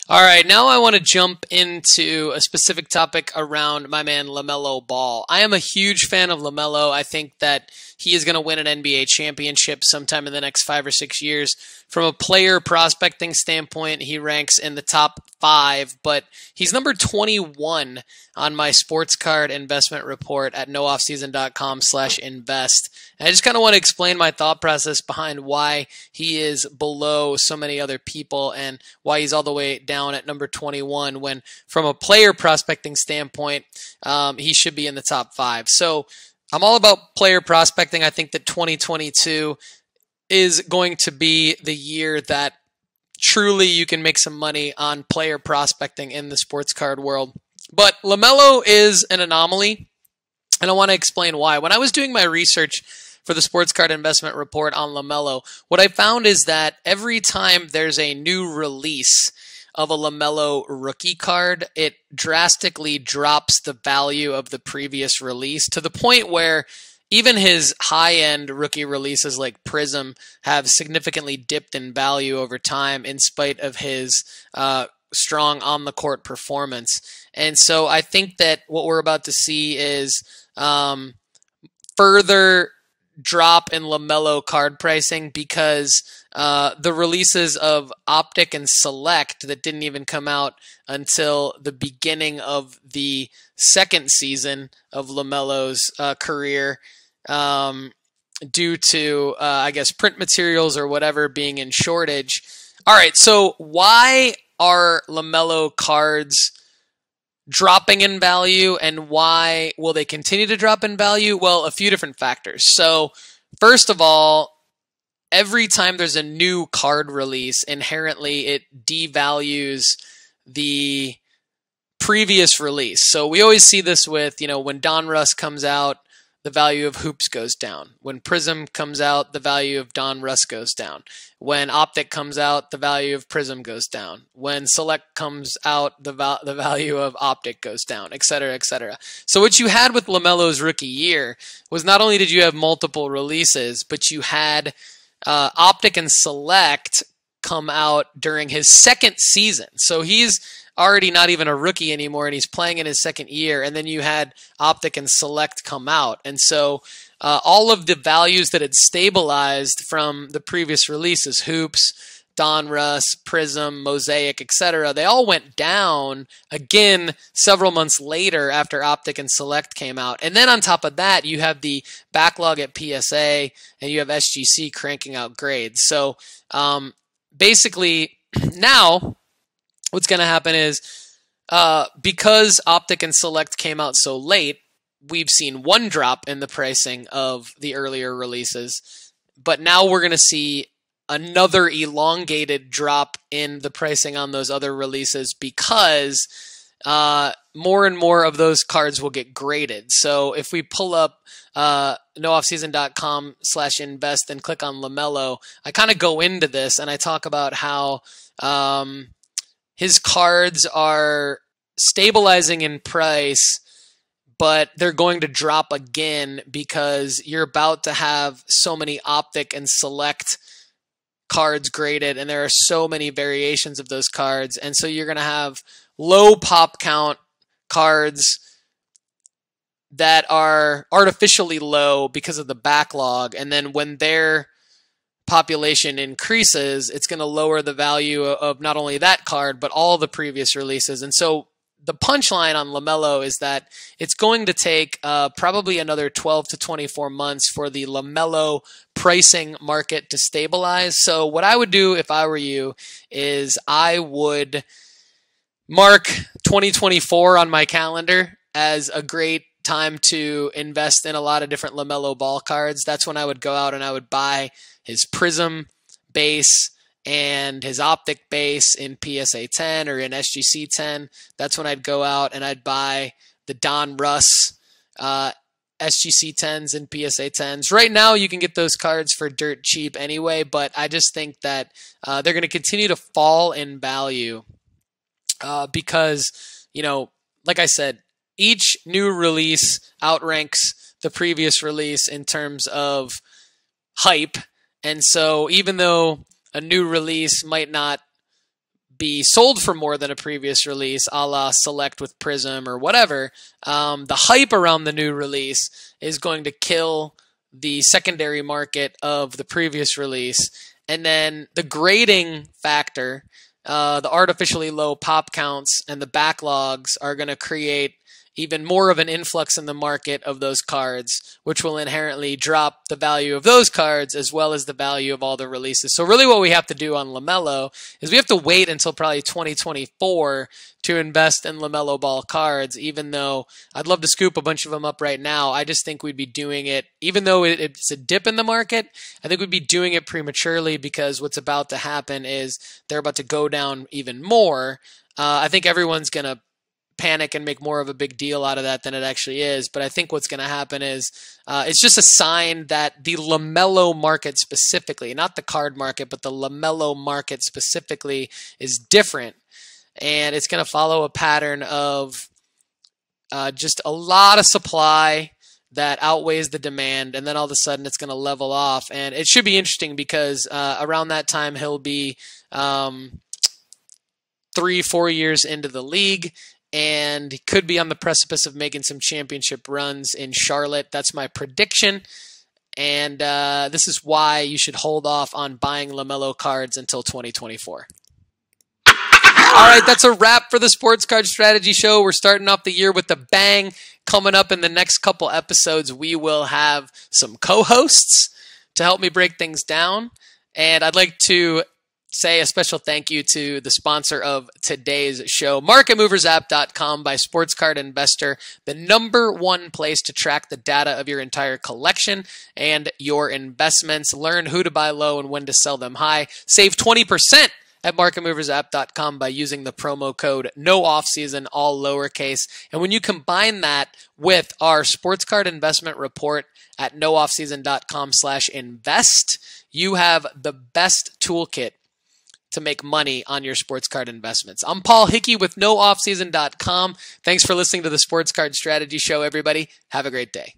All right, now I want to jump into a specific topic around my man LaMelo Ball. I am a huge fan of LaMelo. I think that he is going to win an NBA championship sometime in the next 5 or 6 years. From a player prospecting standpoint, he ranks in the top 5, but he's number 21 on my sports card investment report at nooffseason.com/invest. And I just kind of want to explain my thought process behind why he is below so many other people and why he's all the way down at number 21 when from a player prospecting standpoint, he should be in the top 5. So I'm all about player prospecting. I think that 2022 is going to be the year that truly you can make some money on player prospecting in the sports card world. But LaMelo is an anomaly, and I want to explain why. When I was doing my research for the sports card investment report on LaMelo, what I found is that every time there's a new release of a LaMelo rookie card, it drastically drops the value of the previous release to the point where even his high-end rookie releases like Prism have significantly dipped in value over time in spite of his strong on-the-court performance. And so I think that what we're about to see is further drop in LaMelo card pricing because the releases of Optic and Select that didn't even come out until the beginning of the second season of LaMelo's career due to, I guess, print materials or whatever being in shortage. All right, so why are LaMelo cards dropping in value, and why will they continue to drop in value? Well, a few different factors. So first of all, every time there's a new card release, inherently it devalues the previous release. So we always see this with, when Donruss comes out, the value of Hoops goes down. When Prism comes out, the value of Donruss goes down. When Optic comes out, the value of Prism goes down. When Select comes out, the value of Optic goes down, et cetera, et cetera. So what you had with LaMelo's rookie year was not only did you have multiple releases, but you had Optic and Select come out during his second season. So he's already not even a rookie anymore, and he's playing in his second year. And then you had Optic and Select come out. And so all of the values that had stabilized from the previous releases, Hoops, Donruss, Prism, Mosaic, etc., they all went down again several months later after Optic and Select came out. And then on top of that, you have the backlog at PSA, and you have SGC cranking out grades. So basically now what's going to happen is because Optic and Select came out so late, we've seen one drop in the pricing of the earlier releases, but now we're going to see another elongated drop in the pricing on those other releases because more and more of those cards will get graded. So if we pull up nooffseason.com/invest and click on LaMelo, I kind of go into this and I talk about how his cards are stabilizing in price, but they're going to drop again because you're about to have so many Optic and Select cards graded, and there are so many variations of those cards. And so you're going to have low pop count cards that are artificially low because of the backlog. And then when their population increases, it's going to lower the value of not only that card, but all the previous releases. And so the punchline on LaMelo is that it's going to take probably another 12 to 24 months for the LaMelo pricing market to stabilize. So what I would do if I were you is I would mark 2024 on my calendar as a great time to invest in a lot of different LaMelo Ball cards. That's when I would go out and I would buy his Prism base and his Optic base in PSA 10 or in SGC 10. That's when I'd go out and I'd buy the Donruss SGC 10s and PSA 10s. Right now, you can get those cards for dirt cheap anyway, but I just think that they're going to continue to fall in value because, like I said, each new release outranks the previous release in terms of hype. And so even though a new release might not be sold for more than a previous release, a la Select with Prism or whatever, the hype around the new release is going to kill the secondary market of the previous release. And then the grading factor, the artificially low pop counts and the backlogs are going to create even more of an influx in the market of those cards, which will inherently drop the value of those cards as well as the value of all the releases. So really what we have to do on LaMelo is we have to wait until probably 2024 to invest in LaMelo Ball cards, even though I'd love to scoop a bunch of them up right now. I just think we'd be doing it, even though it's a dip in the market, I think we'd be doing it prematurely because what's about to happen is they're about to go down even more. I think everyone's going to panic and make more of a big deal out of that than it actually is. But I think what's going to happen is it's just a sign that the LaMelo market specifically, not the card market, but the LaMelo market specifically is different. And it's going to follow a pattern of just a lot of supply that outweighs the demand. And then all of a sudden it's going to level off. And it should be interesting because around that time he'll be 3-4 years into the league. And he could be on the precipice of making some championship runs in Charlotte. That's my prediction. And this is why you should hold off on buying LaMelo cards until 2024. All right, that's a wrap for the Sports Card Strategy Show. We're starting off the year with a bang. Coming up in the next couple episodes, we will have some co-hosts to help me break things down. And I'd like to say a special thank you to the sponsor of today's show, MarketMoversApp.com by Sports Card Investor, the #1 place to track the data of your entire collection and your investments. Learn who to buy low and when to sell them high. Save 20% at MarketMoversApp.com by using the promo code NOOFFSEASON, all lowercase. And when you combine that with our Sports Card Investment Report at NOOFFSEASON.com/invest, you have the best toolkit to make money on your sports card investments. I'm Paul Hickey with NoOffSeason.com. Thanks for listening to the Sports Card Strategy Show, everybody. Have a great day.